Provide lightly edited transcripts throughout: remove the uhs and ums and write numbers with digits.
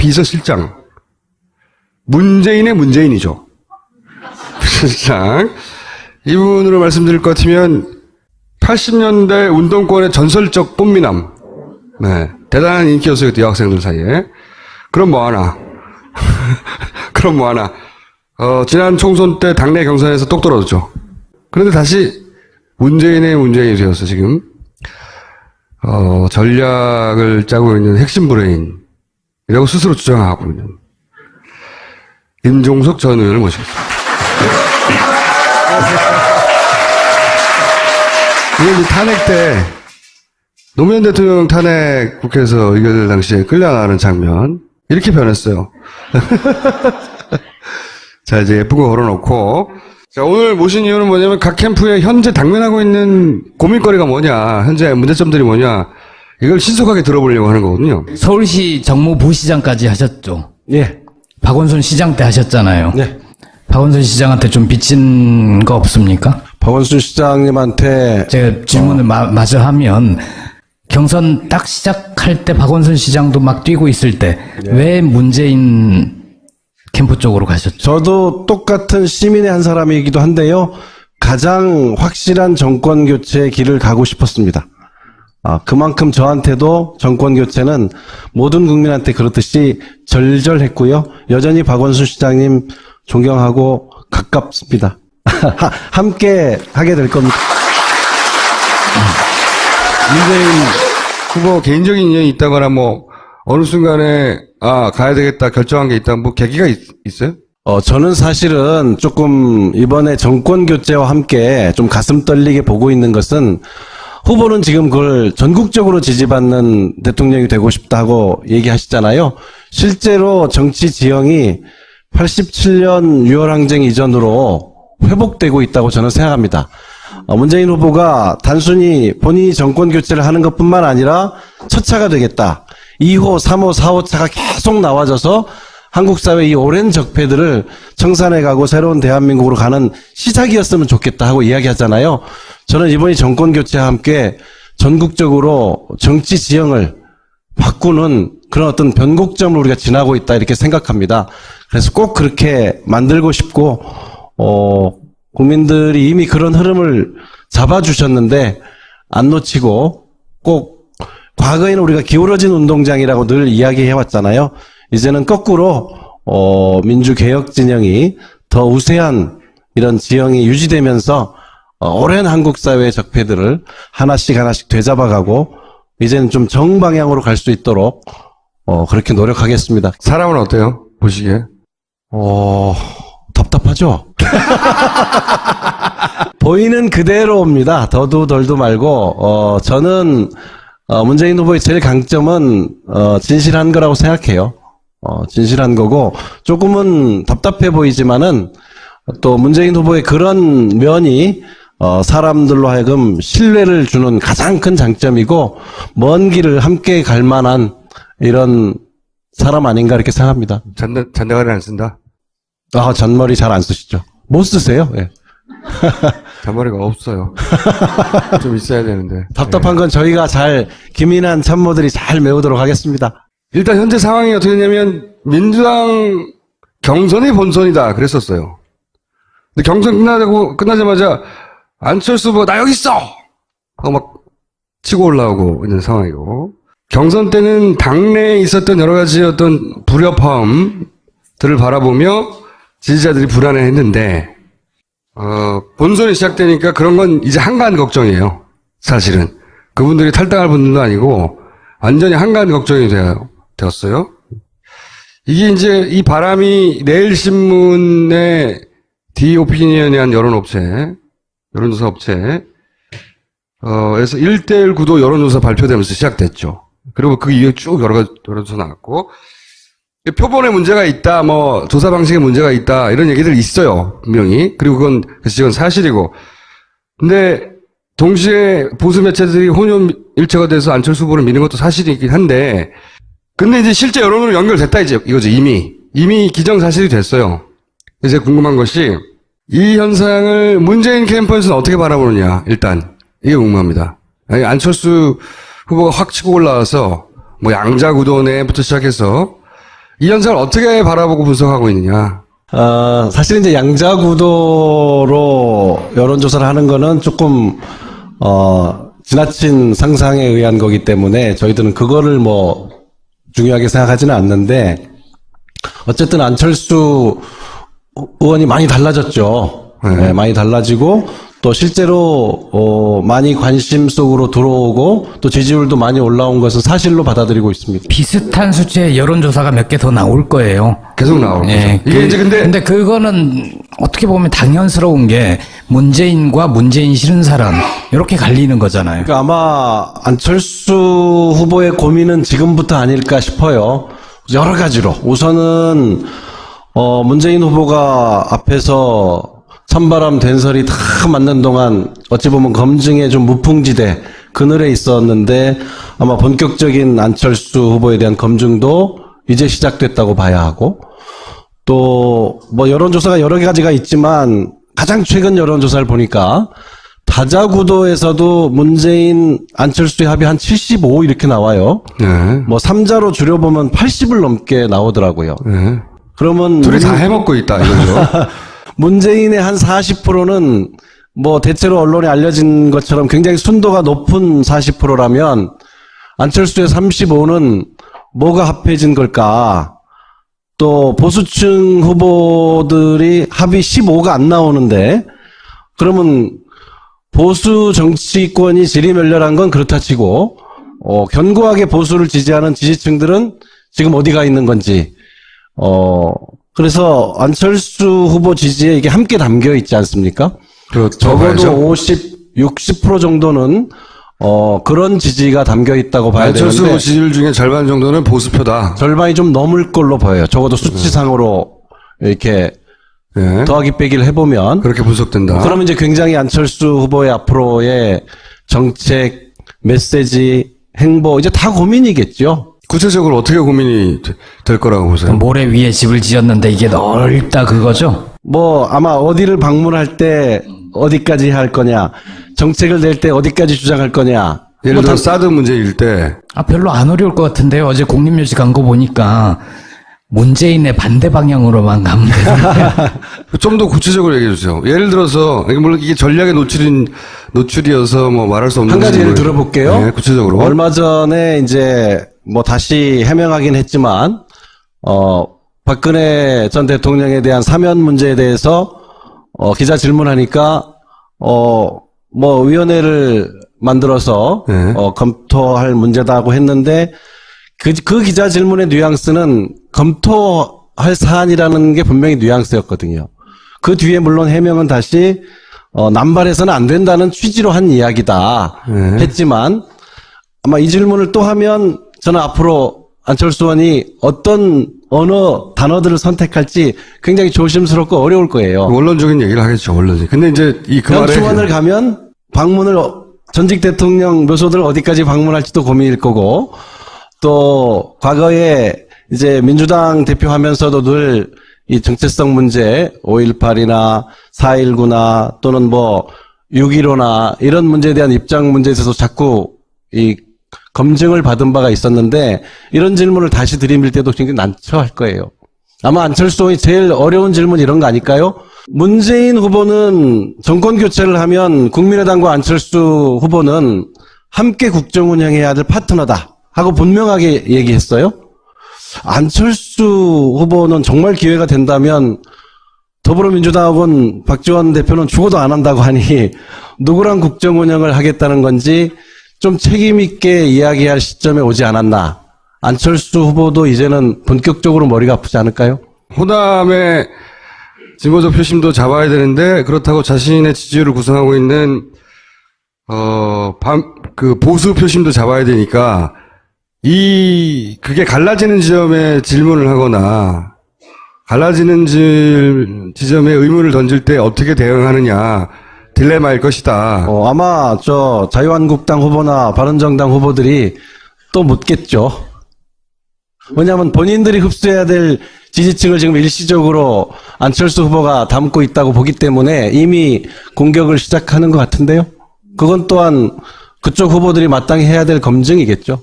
비서실장. 문재인의 문재인이죠. 비서실장. 이분으로 말씀드릴 것 같으면 80년대 운동권의 전설적 뽐미남. 네. 대단한 인기였어요, 그때 여학생들 사이에. 그럼 뭐하나. 그럼 뭐하나. 지난 총선 때 당내 경선에서 똑 떨어졌죠. 그런데 다시 문재인의 문재인이 되어서 지금, 전략을 짜고 있는 핵심 브레인이라고 스스로 주장하고 있는 임종석 전 의원을 모시겠습니다. 이게 이제 탄핵 때, 노무현 대통령 탄핵 국회에서 의결될 당시에 끌려나가는 장면, 이렇게 변했어요. 자, 이제 예쁜 거 걸어놓고. 자, 오늘 모신 이유는 뭐냐면 각 캠프에 현재 당면하고 있는 고민거리가 뭐냐, 현재 문제점들이 뭐냐, 이걸 신속하게 들어보려고 하는 거거든요. 서울시 정무부시장까지 하셨죠? 예. 박원순 시장 때 하셨잖아요. 네. 박원순 시장한테 좀 빚진 거 없습니까? 박원순 시장님한테 제가 질문을 마저 하면, 경선 딱 시작할 때 박원순 시장도 막 뛰고 있을 때, 왜 문재인 캠프 쪽으로 가셨죠? 저도 똑같은 시민의 한 사람이기도 한데요. 가장 확실한 정권 교체의 길을 가고 싶었습니다. 그만큼 저한테도 정권 교체는 모든 국민한테 그렇듯이 절절했고요. 여전히 박원순 시장님 존경하고 가깝습니다. 함께 하게 될 겁니다. 문재인 후보 개인적인 인연이 있다거나 뭐, 어느 순간에, 가야 되겠다 결정한 게 있다, 뭐, 계기가 있어요? 저는 사실은 조금 이번에 정권 교체와 함께 좀 가슴 떨리게 보고 있는 것은 후보는 지금 그걸 전국적으로 지지받는 대통령이 되고 싶다고 얘기하시잖아요. 실제로 정치 지형이 87년 6월 항쟁 이전으로 회복되고 있다고 저는 생각합니다. 문재인 후보가 단순히 본인이 정권 교체를 하는 것뿐만 아니라 첫 차가 되겠다. 2호, 3호, 4호 차가 계속 나와져서 한국 사회 이 오랜 적폐들을 청산해가고 새로운 대한민국으로 가는 시작이었으면 좋겠다 하고 이야기하잖아요. 저는 이번이 정권 교체와 함께 전국적으로 정치 지형을 바꾸는 그런 어떤 변곡점을 우리가 지나고 있다 이렇게 생각합니다. 그래서 꼭 그렇게 만들고 싶고 국민들이 이미 그런 흐름을 잡아주셨는데 안 놓치고 꼭 과거에는 우리가 기울어진 운동장이라고 늘 이야기해왔잖아요. 이제는 거꾸로 민주개혁 진영이 더 우세한 이런 지형이 유지되면서 오랜 한국 사회의 적폐들을 하나씩 하나씩 되잡아가고 이제는 좀 정방향으로 갈 수 있도록 그렇게 노력하겠습니다. 사람은 어때요? 보시기에? 답답하죠? 보이는 그대로입니다. 더도 덜도 말고 저는 문재인 후보의 제일 강점은 진실한 거라고 생각해요. 진실한 거고 조금은 답답해 보이지만은 또 문재인 후보의 그런 면이 사람들로 하여금 신뢰를 주는 가장 큰 장점이고 먼 길을 함께 갈 만한 이런 사람 아닌가 이렇게 생각합니다. 잔대가리 안 쓴다? 잔머리 잘 안 쓰시죠? 못 쓰세요? 예. 잔머리가 없어요. 좀 있어야 되는데. 답답한 건 저희가 잘 기민한 참모들이 잘 메우도록 하겠습니다. 일단 현재 상황이 어떻게 되냐면 민주당 경선이 본선이다 그랬었어요. 근데 경선 끝나자마자 안철수 후보가 나 여기 있어! 하고 막 치고 올라오고 있는 상황이고, 경선 때는 당내에 있었던 여러 가지 어떤 불협화음들을 바라보며 지지자들이 불안해했는데 본선이 시작되니까 그런 건 이제 한가한 걱정이에요. 사실은 그분들이 탈당할 분들도 아니고 완전히 한가한 걱정이 되었어요. 이게 이제 이 바람이 내일신문의 디오피니언이 한 여론조사 업체, 에서 1대1 구도 여론조사 발표되면서 시작됐죠. 그리고 그 이후에 쭉 여러 가지 여론조사 나왔고, 표본에 문제가 있다, 뭐, 조사 방식에 문제가 있다, 이런 얘기들 있어요, 분명히. 그리고 그건 사실이고. 근데, 동시에 보수 매체들이 혼연일체가 돼서 안철수 후보를 미는 것도 사실이긴 한데, 근데 이제 실제 여론으로 연결됐다, 이거죠, 이미. 이미 기정사실이 됐어요. 이제 궁금한 것이, 이 현상을 문재인 캠프에서는 어떻게 바라보느냐, 일단. 이게 궁금합니다. 아니, 안철수 후보가 확 치고 올라와서, 뭐, 양자구도 내부터 시작해서, 이 현상을 어떻게 바라보고 분석하고 있느냐. 사실 이제 양자구도로 여론조사를 하는 거는 조금, 지나친 상상에 의한 거기 때문에 저희들은 그거를 뭐 중요하게 생각하지는 않는데, 어쨌든 안철수 의원이 많이 달라졌죠. 네, 많이 달라지고, 또 실제로, 많이 관심 속으로 들어오고, 또 지지율도 많이 올라온 것은 사실로 받아들이고 있습니다. 비슷한 수치의 여론조사가 몇 개 더 나올 거예요. 계속 나올 거죠. 이게 이제 근데 그거는 어떻게 보면 당연스러운 게 문재인과 문재인 싫은 사람 이렇게 갈리는 거잖아요. 그러니까 아마 안철수 후보의 고민은 지금부터 아닐까 싶어요. 여러 가지로. 우선은 문재인 후보가 앞에서 찬바람 된설이 다 맞는 동안 어찌 보면 검증의 좀 무풍지대 그늘에 있었는데 아마 본격적인 안철수 후보에 대한 검증도 이제 시작됐다고 봐야 하고, 또 뭐 여론조사가 여러 가지가 있지만 가장 최근 여론조사를 보니까 다자구도에서도 문재인 안철수의 합이 한 75 이렇게 나와요. 네. 뭐 3자로 줄여보면 80을 넘게 나오더라고요. 네. 그러면 둘이 다 해먹고 있다, 이거죠. 문재인의 한 40%는 뭐 대체로 언론에 알려진 것처럼 굉장히 순도가 높은 40%라면 안철수의 35는 뭐가 합해진 걸까? 또 보수층 후보들이 합이 15가 안 나오는데, 그러면 보수 정치권이 지리멸렬한 건 그렇다 치고 견고하게 보수를 지지하는 지지층들은 지금 어디가 있는 건지, 그래서 안철수 후보 지지에 이게 함께 담겨 있지 않습니까? 적어도 50, 60% 정도는 그런 지지가 담겨 있다고 봐야 안철수 되는데, 지지율 중에 절반 정도는 보수표다. 절반이 좀 넘을 걸로 보여요. 적어도 수치상으로 이렇게 네. 더하기 빼기를 해보면. 그렇게 분석된다. 그러면 이제 굉장히 안철수 후보의 앞으로의 정책, 메시지, 행보 이제 다 고민이겠죠. 구체적으로 어떻게 고민이 될 거라고 보세요? 모래 위에 집을 지었는데 이게 넓다 그거죠? 뭐 아마 어디를 방문할 때 어디까지 할 거냐, 정책을 낼 때 어디까지 주장할 거냐. 예를 뭐 들어 다- 사드 문제일 때 별로 안 어려울 것 같은데요. 어제 국립묘지 간 거 보니까 문재인의 반대 방향으로만 가면 되는데. 좀 더 구체적으로 얘기해 주세요. 예를 들어서 이게 물론 이게 전략의 노출이어서 뭐 말할 수 없는 한 가지 예를 부분을- 들어볼게요. 네, 구체적으로. 얼마 전에 이제 뭐 다시 해명하긴 했지만, 박근혜 전 대통령에 대한 사면 문제에 대해서, 기자 질문하니까, 뭐 위원회를 만들어서, 네. 검토할 문제다고 했는데, 그 기자 질문의 뉘앙스는 검토할 사안이라는 게 분명히 뉘앙스였거든요. 그 뒤에 물론 해명은 다시, 남발해서는 안 된다는 취지로 한 이야기다 네. 했지만, 아마 이 질문을 또 하면 저는 앞으로 안철수 의원이 어떤 언어 단어들을 선택할지 굉장히 조심스럽고 어려울 거예요. 원론적인 얘기를 하겠죠, 원론적인. 근데 이제 그 말에 현충원을 가면 방문을 전직 대통령 묘소들 어디까지 방문할지도 고민일 거고, 또 과거에 이제 민주당 대표하면서도 늘 이 정체성 문제 5.18이나 4.19나 또는 뭐 6.15나 이런 문제에 대한 입장 문제에 있어서 자꾸 이 검증을 받은 바가 있었는데, 이런 질문을 다시 들이밀 때도 굉장히 난처할 거예요. 아마 안철수 의원이 제일 어려운 질문 이런 거 아닐까요? 문재인 후보는 정권 교체를 하면 국민의당과 안철수 후보는 함께 국정 운영해야 될 파트너다 하고 분명하게 얘기했어요. 안철수 후보는 정말 기회가 된다면 더불어민주당하고는 박지원 대표는 죽어도 안 한다고 하니 누구랑 국정 운영을 하겠다는 건지 좀 책임 있게 이야기할 시점에 오지 않았나. 안철수 후보도 이제는 본격적으로 머리가 아프지 않을까요? 호남의 진보적 표심도 잡아야 되는데, 그렇다고 자신의 지지율을 구성하고 있는 그 보수 표심도 잡아야 되니까, 그게 갈라지는 지점에 질문을 하거나, 갈라지는 지점에 의문을 던질 때 어떻게 대응하느냐, 딜레마일 것이다. 아마 자유한국당 후보나 바른정당 후보들이 또 묻겠죠. 왜냐하면 본인들이 흡수해야 될 지지층을 지금 일시적으로 안철수 후보가 담고 있다고 보기 때문에 이미 공격을 시작하는 것 같은데요. 그건 또한 그쪽 후보들이 마땅히 해야 될 검증이겠죠.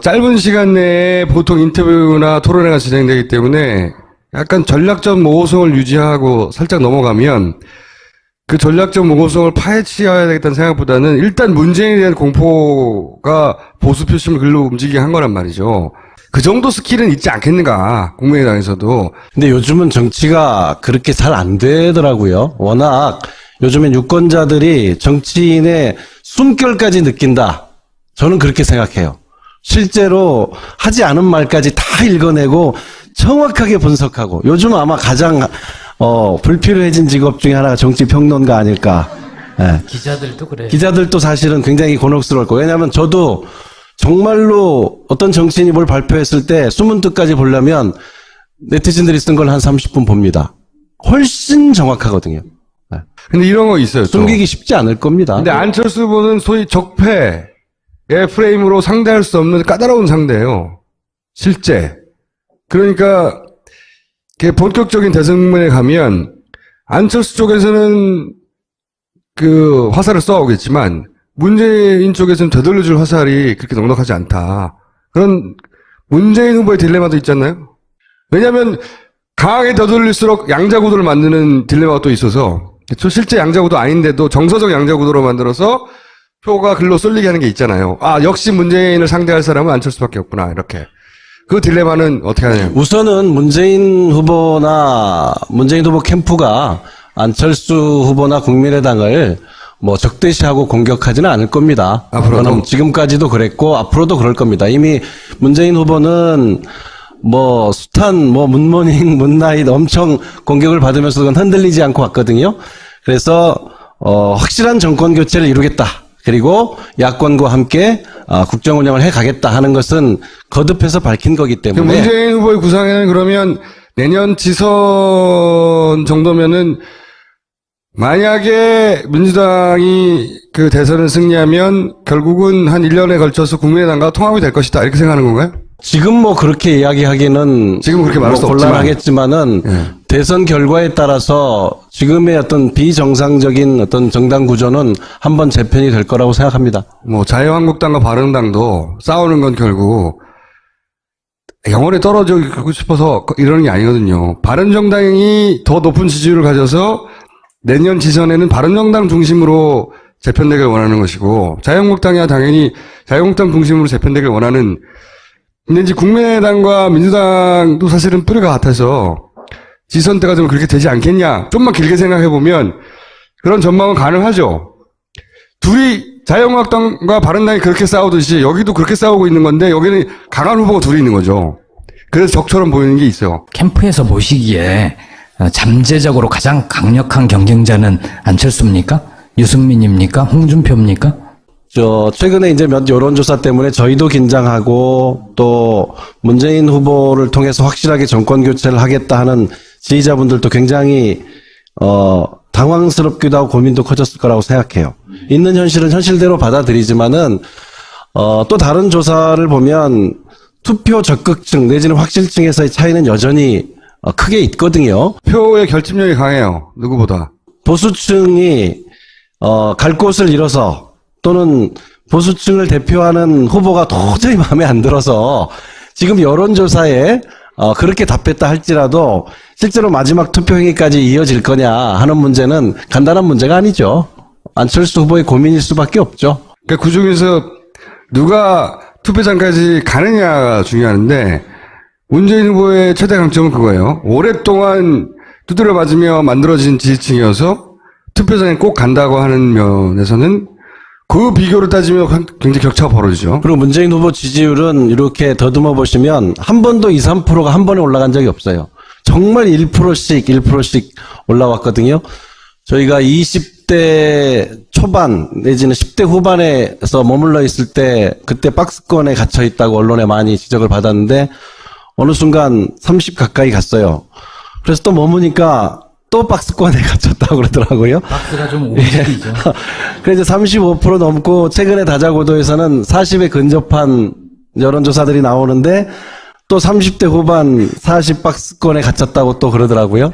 짧은 시간 내에 보통 인터뷰나 토론회가 진행되기 때문에 약간 전략적 모호성을 유지하고 살짝 넘어가면 그 전략적 모호성을 파헤쳐야 되겠다는 생각보다는 일단 문재인에 대한 공포가 보수 표심을 글로 움직이게 한 거란 말이죠. 그 정도 스킬은 있지 않겠는가, 국민의당에서도. 근데 요즘은 정치가 그렇게 잘 안 되더라고요. 워낙 요즘엔 유권자들이 정치인의 숨결까지 느낀다. 저는 그렇게 생각해요. 실제로 하지 않은 말까지 다 읽어내고 정확하게 분석하고, 요즘 아마 가장 불필요해진 직업 중에 하나가 정치평론가 아닐까. 예. 기자들도 그래요. 기자들도 사실은 굉장히 곤혹스러울 거예요. 왜냐하면 저도 정말로 어떤 정치인이 뭘 발표했을 때 숨은 뜻까지 보려면 네티즌들이 쓴 걸 한 30분 봅니다. 훨씬 정확하거든요. 예. 근데 이런 거 있어요. 또. 숨기기 쉽지 않을 겁니다. 근데 안철수 후보는 소위 적폐의 프레임으로 상대할 수 없는 까다로운 상대예요. 실제. 그러니까 본격적인 대선에 가면 안철수 쪽에서는 그 화살을 쏘아오겠지만 문재인 쪽에서는 되돌려줄 화살이 그렇게 넉넉하지 않다. 그런 문재인 후보의 딜레마도 있잖아요. 왜냐하면 강하게 되돌릴수록 양자구도를 만드는 딜레마가 또 있어서, 실제 양자구도 아닌데도 정서적 양자구도로 만들어서 표가 글로 쏠리게 하는 게 있잖아요. 아, 역시 문재인을 상대할 사람은 안철수밖에 없구나, 이렇게. 그 딜레마는 어떻게 하냐면, 우선은 문재인 후보 캠프가 안철수 후보나 국민의당을 뭐 적대시하고 공격하지는 않을 겁니다. 앞으로도? 그거는 지금까지도 그랬고 앞으로도 그럴 겁니다. 이미 문재인 후보는 뭐 숱한 뭐 문모닝, 문나잇 엄청 공격을 받으면서 그건 흔들리지 않고 왔거든요. 그래서 확실한 정권 교체를 이루겠다. 그리고 야권과 함께 국정 운영을 해가겠다 하는 것은 거듭해서 밝힌 거기 때문에. 문재인 후보의 구상에는 그러면 내년 지선 정도면은 만약에 민주당이 그 대선을 승리하면 결국은 한 1년에 걸쳐서 국민의당과 통합이 될 것이다, 이렇게 생각하는 건가요? 지금 뭐 그렇게 이야기하기는 지금 그렇게 말할 수 없지만. 곤란하겠지만은 예. 대선 결과에 따라서 지금의 어떤 비정상적인 어떤 정당 구조는 한번 재편이 될 거라고 생각합니다. 뭐 자유한국당과 바른당도 싸우는 건 결국 영원히 떨어지고 싶어서 이러는 게 아니거든요. 바른정당이 더 높은 지지율을 가져서 내년 지선에는 바른정당 중심으로 재편되길 원하는 것이고, 자유한국당이야 당연히 자유한국당 중심으로 재편되길 원하는. 근데 이제 국민의당과 민주당도 사실은 뿌리가 같아서 지선 때가 좀 그렇게 되지 않겠냐. 좀만 길게 생각해보면 그런 전망은 가능하죠. 둘이 자유한국당과 바른당이 그렇게 싸우듯이 여기도 그렇게 싸우고 있는 건데, 여기는 강한 후보가 둘이 있는 거죠. 그래서 적처럼 보이는 게 있어요. 캠프에서 보시기에 잠재적으로 가장 강력한 경쟁자는 안철수입니까? 유승민입니까? 홍준표입니까? 최근에 이제 몇 여론조사 때문에 저희도 긴장하고 또 문재인 후보를 통해서 확실하게 정권 교체를 하겠다 하는 지지자분들도 굉장히 당황스럽기도 하고 고민도 커졌을 거라고 생각해요. 있는 현실은 현실대로 받아들이지만은 또 다른 조사를 보면 투표 적극층 내지는 확실층에서의 차이는 여전히 크게 있거든요. 표의 결집력이 강해요. 누구보다. 보수층이 갈 곳을 잃어서 또는 보수층을 대표하는 후보가 도저히 마음에 안 들어서 지금 여론조사에 그렇게 답했다 할지라도 실제로 마지막 투표 행위까지 이어질 거냐 하는 문제는 간단한 문제가 아니죠. 안철수 후보의 고민일 수밖에 없죠. 그러니까 그 중에서 누가 투표장까지 가느냐가 중요한데, 문재인 후보의 최대 강점은 그거예요. 오랫동안 두드려 맞으며 만들어진 지지층이어서 투표장에 꼭 간다고 하는 면에서는 그 비교를 따지면 굉장히 격차가 벌어지죠. 그리고 문재인 후보 지지율은 이렇게 더듬어 보시면 한 번도 2, 3%가 한 번에 올라간 적이 없어요. 정말 1%씩 올라왔거든요. 저희가 20대 초반 내지는 10대 후반에서 머물러 있을 때 그때 박스권에 갇혀 있다고 언론에 많이 지적을 받았는데 어느 순간 30 가까이 갔어요. 그래서 또 머무니까 또 박스권에 갇혔다고 그러더라고요. 박스가 좀 움직이죠. 그래서 35% 넘고 최근에 다자고도에서는 40에 근접한 여론조사들이 나오는데 또 30대 후반 40 박스권에 갇혔다고 또 그러더라고요.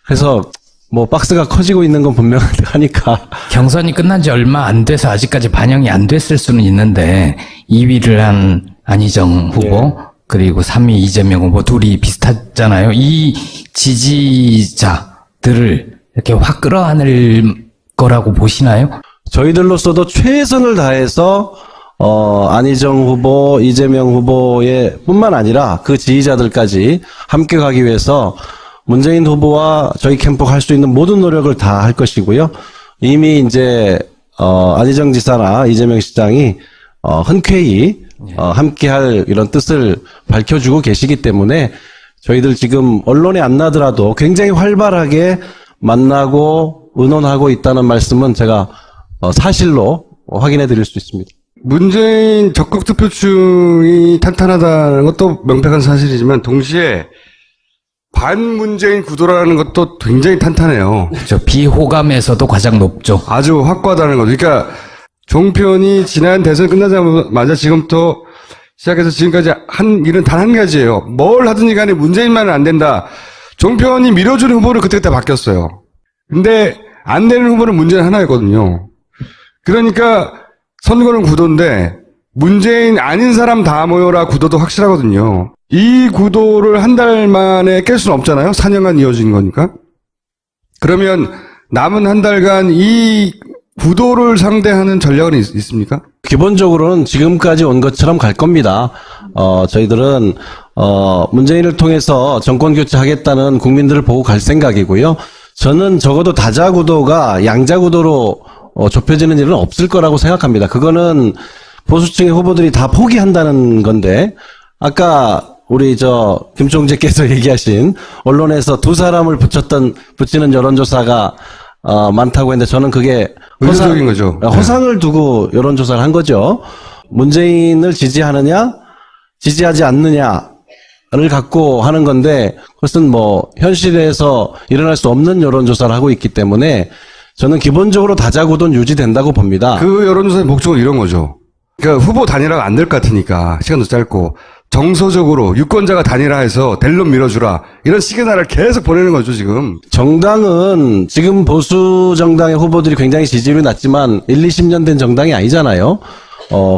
그래서 뭐 박스가 커지고 있는 건 분명하니까. 경선이 끝난 지 얼마 안 돼서 아직까지 반영이 안 됐을 수는 있는데 2위를 한 안희정 후보 그리고 3위 이재명 후보 둘이 비슷하잖아요. 이 지지자들을 이렇게 확 끌어안을 거라고 보시나요? 저희들로서도 최선을 다해서 안희정 후보, 이재명 후보의 뿐만 아니라 그 지지자들까지 함께 가기 위해서 문재인 후보와 저희 캠프가 할 수 있는 모든 노력을 다 할 것이고요. 이미 이제 안희정 지사나 이재명 시장이 흔쾌히 함께할 이런 뜻을 밝혀주고 계시기 때문에 저희들 지금 언론에 안 나더라도 굉장히 활발하게 만나고 의논하고 있다는 말씀은 제가 사실로 확인해 드릴 수 있습니다. 문재인 적극 투표층이 탄탄하다는 것도 명백한 사실이지만 동시에 반문재인 구도라는 것도 굉장히 탄탄해요. 저 비호감에서도 가장 높죠. 아주 확고하다는 거죠. 그러니까 종편이 지난 대선 끝나자마자 지금부터 시작해서 지금까지 한 일은 단 한 가지예요. 뭘 하든지 간에 문재인만은 안 된다. 종편이 밀어주는 후보를 그때그때 바뀌었어요. 근데 안 되는 후보는 문재인 하나였거든요. 그러니까 선거는 구도인데 문재인 아닌 사람 다 모여라 구도도 확실하거든요. 이 구도를 한 달 만에 깰 수는 없잖아요. 4년간 이어진 거니까. 그러면 남은 한 달간 이 구도를 상대하는 전략은 있습니까? 기본적으로는 지금까지 온 것처럼 갈 겁니다. 저희들은 문재인을 통해서 정권 교체하겠다는 국민들을 보고 갈 생각이고요. 저는 적어도 다자구도가 양자구도로 좁혀지는 일은 없을 거라고 생각합니다. 그거는 보수층의 후보들이 다 포기한다는 건데, 아까 우리 김총재께서 얘기하신 언론에서 두 사람을 붙이는 여론조사가 많다고 했는데 저는 그게 의도적인 거죠. 허상을 두고 여론조사를 한 거죠. 문재인을 지지하느냐, 지지하지 않느냐를 갖고 하는 건데 그것은 현실에서 일어날 수 없는 여론조사를 하고 있기 때문에 저는 기본적으로 다자구도는 유지된다고 봅니다. 그 여론조사의 목적은 이런 거죠. 그러니까 후보 단일화가 안 될 것 같으니까 시간도 짧고 정서적으로 유권자가 단일화해서 될 놈 밀어주라 이런 시그널을 계속 보내는 거죠 지금. 정당은 지금 보수 정당의 후보들이 굉장히 지지율이 낮지만 1, 20년 된 정당이 아니잖아요.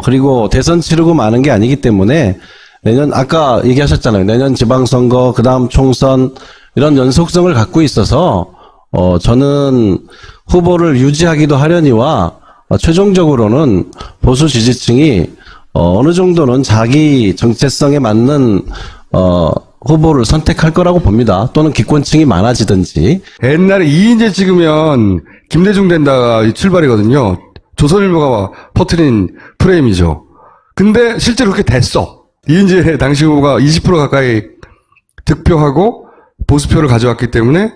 그리고 대선 치르고 마는 게 아니기 때문에 내년 아까 얘기하셨잖아요. 내년 지방선거 그다음 총선 이런 연속성을 갖고 있어서 저는 후보를 유지하기도 하려니와 최종적으로는 보수 지지층이 어느 정도는 자기 정체성에 맞는 후보를 선택할 거라고 봅니다. 또는 기권층이 많아지든지. 옛날에 이인재 찍으면 김대중 된다가 출발이거든요. 조선일보가 퍼뜨린 프레임이죠. 근데 실제로 그렇게 됐어. 이인재 당시 후보가 20% 가까이 득표하고 보수표를 가져왔기 때문에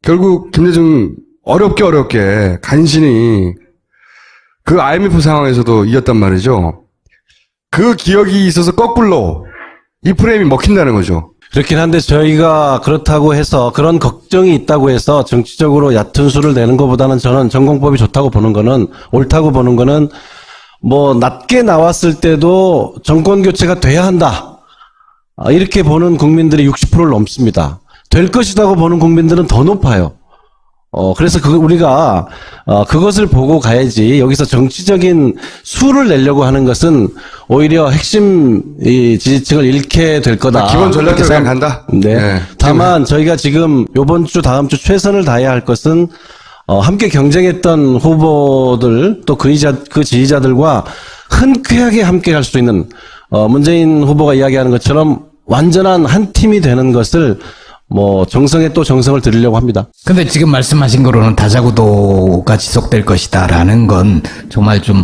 결국 김대중 어렵게 간신히 그 IMF 상황에서도 이겼단 말이죠. 그 기억이 있어서 거꾸로 이 프레임이 먹힌다는 거죠. 그렇긴 한데 저희가 그렇다고 해서 그런 걱정이 있다고 해서 정치적으로 얕은 수를 내는 것보다는 저는 전공법이 좋다고 보는 거는 옳다고 보는 거는 낮게 나왔을 때도 정권 교체가 돼야 한다. 이렇게 보는 국민들이 60%를 넘습니다. 될 것이라고 보는 국민들은 더 높아요. 그래서 우리가 그것을 보고 가야지 여기서 정치적인 수를 내려고 하는 것은 오히려 핵심 이 지지층을 잃게 될 거다. 기본 전략대로 그냥 간다? 네. 네. 다만 저희가 지금 요번 주 다음 주 최선을 다해야 할 것은 함께 경쟁했던 후보들 또 그 지지자들과 흔쾌하게 함께 갈 수 있는 문재인 후보가 이야기하는 것처럼 완전한 한 팀이 되는 것을 정성에 또 정성을 들이려고 합니다. 근데 지금 말씀하신 거로는 다자구도가 지속될 것이다라는 건 정말 좀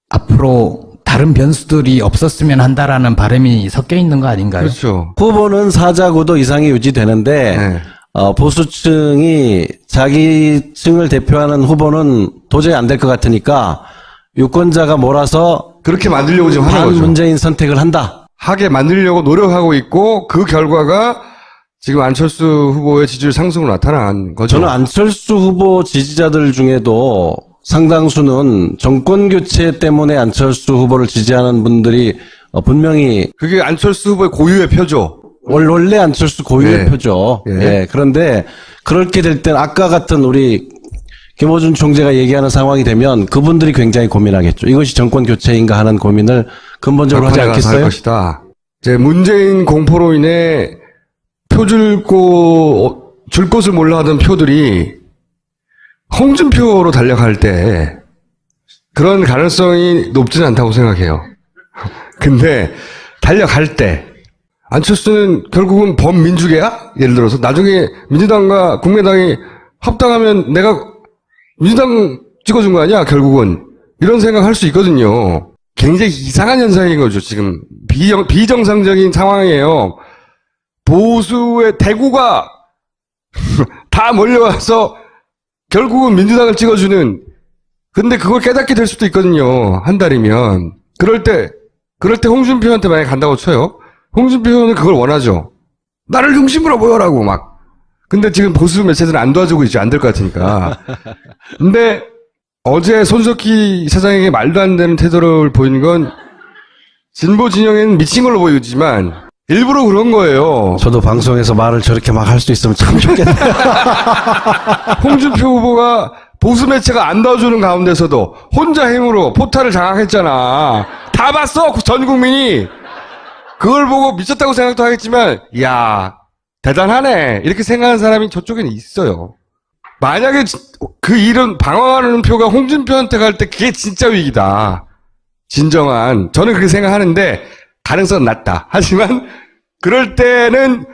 앞으로 다른 변수들이 없었으면 한다라는 바람이 섞여 있는 거 아닌가요? 그렇죠. 후보는 사자구도 이상이 유지되는데 네. 보수층이 자기 층을 대표하는 후보는 도저히 안 될 것 같으니까 유권자가 몰아서 그렇게 만들려고 지금 하는 거죠. 반문재인 선택을 한다. 하게 만들려고 노력하고 있고 그 결과가 지금 안철수 후보의 지지율 상승으로 나타난 거죠. 저는 안철수 후보 지지자들 중에도 상당수는 정권 교체 때문에 안철수 후보를 지지하는 분들이 분명히 그게 안철수 후보의 고유의 표죠. 원래 안철수 고유의 예. 표죠. 예. 예. 그런데 그렇게 될 땐 아까 같은 우리 김어준 총재가 얘기하는 상황이 되면 그분들이 굉장히 고민하겠죠. 이것이 정권 교체인가 하는 고민을 근본적으로 하지 막판에 가서 할 않겠어요? 것이다. 이제 문재인 공포로 인해 줄 곳을 몰라 하던 표들이 홍준표로 달려갈 때 그런 가능성이 높지는 않다고 생각해요. 근데 달려갈 때 안철수는 결국은 범민주계야? 예를 들어서 나중에 민주당과 국민의당이 합당하면 내가 민주당 찍어준 거 아니야? 결국은 이런 생각할 수 있거든요. 굉장히 이상한 현상인 거죠. 지금 비정상적인 상황이에요. 보수의 대구가 다 몰려와서 결국은 민주당을 찍어주는, 근데 그걸 깨닫게 될 수도 있거든요. 한 달이면. 그럴 때 홍준표한테 만약에 간다고 쳐요. 홍준표는 그걸 원하죠. 나를 중심으로 모여라고 막. 근데 지금 보수 매체들은 안 도와주고 있죠. 안 될 것 같으니까. 근데 어제 손석희 사장에게 말도 안 되는 태도를 보이는 건 진보 진영에는 미친 걸로 보이지만 일부러 그런 거예요. 저도 방송에서 말을 저렇게 막 할 수 있으면 참 좋겠네요. 홍준표 후보가 보수 매체가 안 도와주는 가운데서도 혼자 힘으로 포탈을 장악했잖아. 다 봤어, 전 국민이. 그걸 보고 미쳤다고 생각도 하겠지만, 이야, 대단하네. 이렇게 생각하는 사람이 저쪽에는 있어요. 만약에 그 이런 방황하는 표가 홍준표한테 갈 때 그게 진짜 위기다. 진정한. 저는 그렇게 생각하는데, 가능성은 낮다. 하지만, 그럴 때는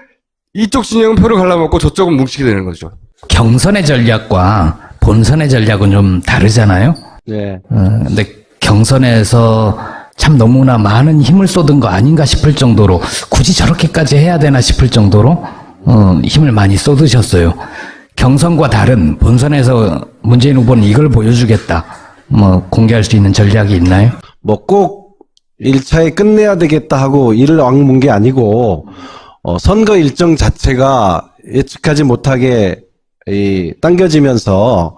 이쪽 진영은 표를 갈라먹고 저쪽은 뭉치게 되는 거죠. 경선의 전략과 본선의 전략은 좀 다르잖아요. 네. 근데 경선에서 참 너무나 많은 힘을 쏟은 거 아닌가 싶을 정도로 굳이 저렇게까지 해야 되나 싶을 정도로 힘을 많이 쏟으셨어요. 경선과 다른 본선에서 문재인 후보는 이걸 보여주겠다. 뭐 공개할 수 있는 전략이 있나요? 뭐 꼭 1차에 끝내야 되겠다 하고 이를 악문 게 아니고 선거 일정 자체가 예측하지 못하게 당겨지면서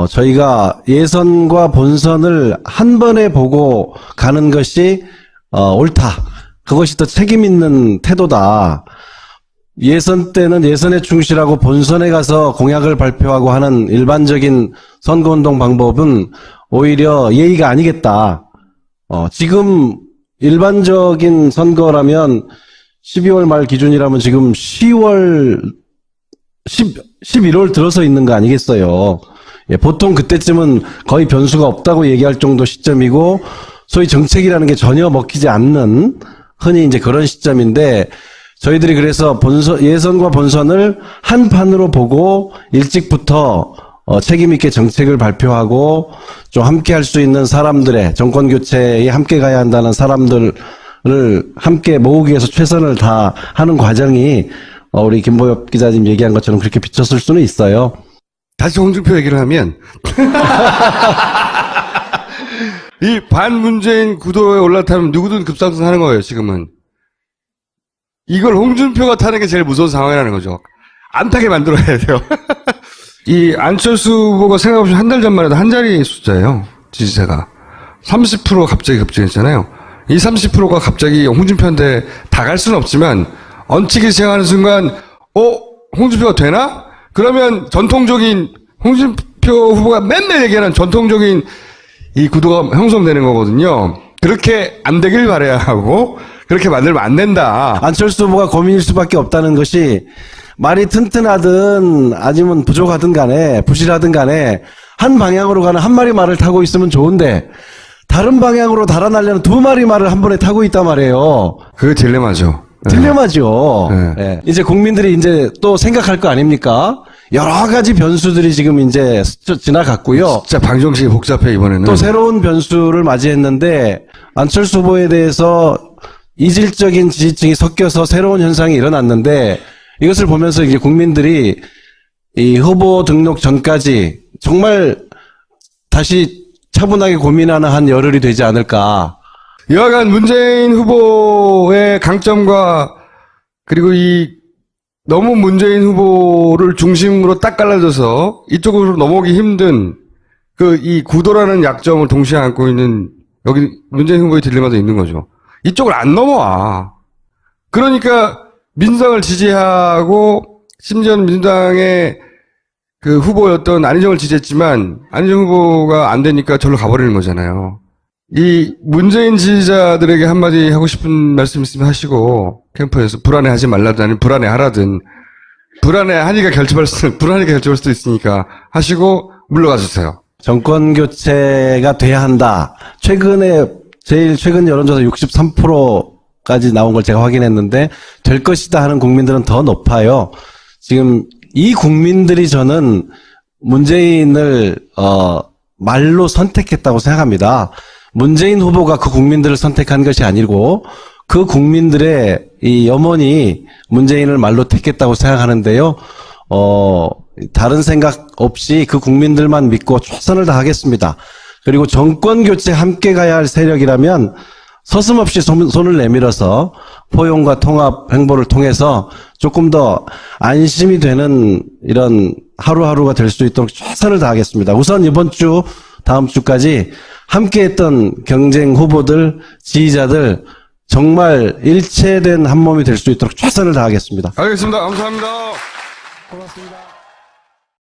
저희가 예선과 본선을 한 번에 보고 가는 것이 옳다. 그것이 더 책임 있는 태도다. 예선 때는 예선에 충실하고 본선에 가서 공약을 발표하고 하는 일반적인 선거운동 방법은 오히려 예의가 아니겠다. 지금 일반적인 선거라면 12월 말 기준이라면 지금 11월 들어서 있는 거 아니겠어요. 예, 보통 그때쯤은 거의 변수가 없다고 얘기할 정도 시점이고 소위 정책이라는 게 전혀 먹히지 않는 흔히 이제 그런 시점인데 저희들이 그래서 예선과 본선을 한 판으로 보고 일찍부터 책임 있게 정책을 발표하고 좀 함께 할 수 있는 사람들의 정권 교체에 함께 가야 한다는 사람들을 함께 모으기 위해서 최선을 다하는 과정이 우리 김보엽 기자님 얘기한 것처럼 그렇게 비쳤을 수는 있어요. 다시 홍준표 얘기를 하면 이 반문재인 구도에 올라타면 누구든 급상승하는 거예요. 지금은 이걸 홍준표가 타는 게 제일 무서운 상황이라는 거죠. 안 타게 만들어야 돼요. 이 안철수 후보가 생각없이 한 달 전만 해도 한 자리 숫자예요. 지지세가 30% 갑자기 급증했잖아요. 이 30%가 갑자기 홍준표한테 다 갈 수는 없지만 얹히기 시작하는 순간 홍준표가 되나? 그러면 전통적인 홍준표 후보가 맨날 얘기하는 전통적인 이 구도가 형성되는 거거든요. 그렇게 안 되길 바라야 하고 그렇게 만들면 안 된다. 안철수 후보가 고민일 수밖에 없다는 것이 말이 튼튼하든 아니면 부족하든 간에 부실하든 간에 한 방향으로 가는 한 마리 말을 타고 있으면 좋은데 다른 방향으로 달아나려는 두 마리 말을 한 번에 타고 있단 말이에요. 그게 딜레마죠. 딜레마죠. 네. 예. 이제 국민들이 이제 또 생각할 거 아닙니까? 여러 가지 변수들이 지금 이제 지나갔고요. 진짜 방정식이 복잡해 이번에는. 또 새로운 변수를 맞이했는데 안철수 후보에 대해서 이질적인 지지층이 섞여서 새로운 현상이 일어났는데 이것을 보면서 이제 국민들이 이 후보 등록 전까지 정말 다시 차분하게 고민하는 한 열흘이 되지 않을까. 여하간 문재인 후보의 강점과 그리고 이 너무 문재인 후보를 중심으로 딱 갈라져서 이쪽으로 넘어오기 힘든 그 이 구도라는 약점을 동시에 안고 있는 여기 문재인 후보의 딜레마도 있는 거죠. 이쪽을 안 넘어와. 그러니까 민주당을 지지하고 심지어는 민주당의 그 후보였던 안희정을 지지했지만 안희정 후보가 안 되니까 절로 가버리는 거잖아요. 이 문재인 지지자들에게 한마디 하고 싶은 말씀 있으면 하시고, 캠프에서 불안해하지 말라든 아니면 불안해하라든, 불안해하니까 불안하니까 결집할 수도 있으니까 하시고 물러가 주세요. 정권 교체가 돼야 한다. 제일 최근 여론조사 63%까지 나온 걸 제가 확인했는데 될 것이다 하는 국민들은 더 높아요. 지금 이 국민들이 저는 문재인을 말로 선택했다고 생각합니다. 문재인 후보가 그 국민들을 선택한 것이 아니고 그 국민들의 이 염원이 문재인을 말로 택했다고 생각하는데요. 다른 생각 없이 그 국민들만 믿고 최선을 다하겠습니다. 그리고 정권 교체 함께 가야 할 세력이라면 서슴없이 손을 내밀어서 포용과 통합 행보를 통해서 조금 더 안심이 되는 이런 하루하루가 될 수 있도록 최선을 다하겠습니다. 우선 이번 주, 다음 주까지 함께했던 경쟁 후보들, 지지자들 정말 일체된 한 몸이 될 수 있도록 최선을 다하겠습니다. 알겠습니다. 감사합니다. 고맙습니다.